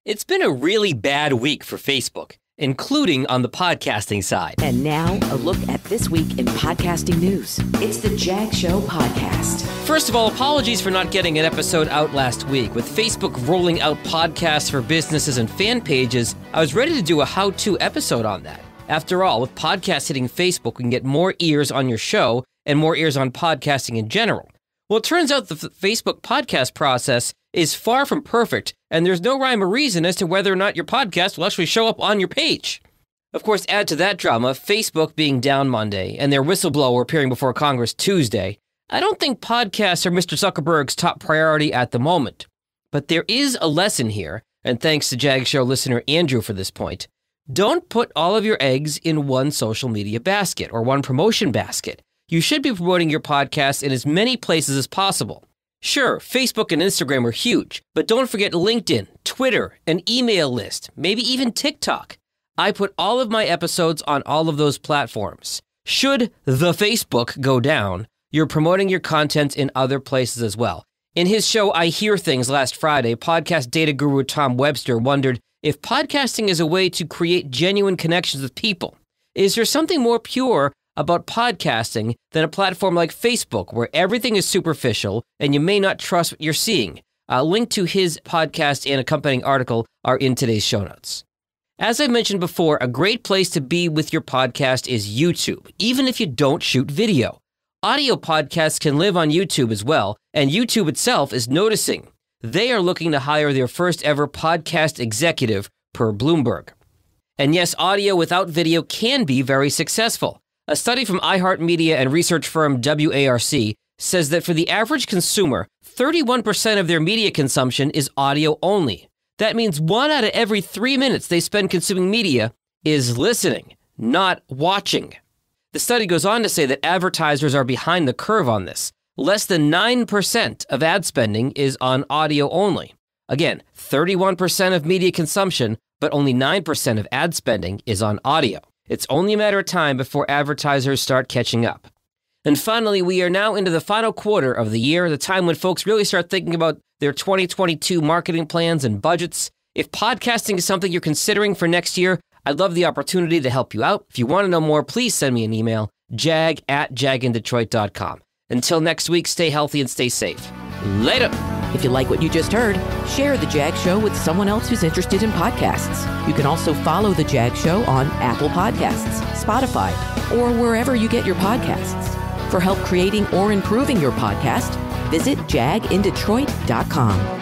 It's been a really bad week for Facebook, including on the podcasting side. And now, a look at this week in podcasting news. It's the Jag Show podcast. First of all, apologies for not getting an episode out last week. With Facebook rolling out podcasts for businesses and fan pages, I was ready to do a how-to episode on that. After all, with podcasts hitting Facebook, we can get more ears on your show and more ears on podcasting in general. Well, it turns out the Facebook podcast process is far from perfect, and there's no rhyme or reason as to whether or not your podcast will actually show up on your page. Of course, add to that drama, Facebook being down Monday and their whistleblower appearing before Congress Tuesday. I don't think podcasts are Mr. Zuckerberg's top priority at the moment. But there is a lesson here, and thanks to Jag Show listener Andrew for this point. Don't put all of your eggs in one social media basket or one promotion basket. You should be promoting your podcast in as many places as possible. Sure, Facebook and Instagram are huge, but don't forget LinkedIn, Twitter, an email list, maybe even TikTok. I put all of my episodes on all of those platforms. Should the Facebook go down, you're promoting your content in other places as well. In his show, I Hear Things last Friday, podcast data guru Tom Webster wondered if podcasting is a way to create genuine connections with people. Is there something more pure about podcasting than a platform like Facebook, where everything is superficial and you may not trust what you're seeing? A link to his podcast and accompanying article are in today's show notes. As I mentioned before, a great place to be with your podcast is YouTube, even if you don't shoot video. Audio podcasts can live on YouTube as well, and YouTube itself is noticing. They are looking to hire their first ever podcast executive, per Bloomberg. And yes, audio without video can be very successful. A study from iHeartMedia and research firm WARC says that for the average consumer, 31% of their media consumption is audio only. That means 1 out of every 3 minutes they spend consuming media is listening, not watching. The study goes on to say that advertisers are behind the curve on this. Less than 9% of ad spending is on audio only. Again, 31% of media consumption, but only 9% of ad spending is on audio. It's only a matter of time before advertisers start catching up. And finally, we are now into the final quarter of the year, the time when folks really start thinking about their 2022 marketing plans and budgets. If podcasting is something you're considering for next year, I'd love the opportunity to help you out. If you want to know more, please send me an email, jag@jagindetroit.com. Until next week, stay healthy and stay safe. Later! If you like what you just heard, share The Jag Show with someone else who's interested in podcasts. You can also follow The Jag Show on Apple Podcasts, Spotify, or wherever you get your podcasts. For help creating or improving your podcast, visit jagindetroit.com.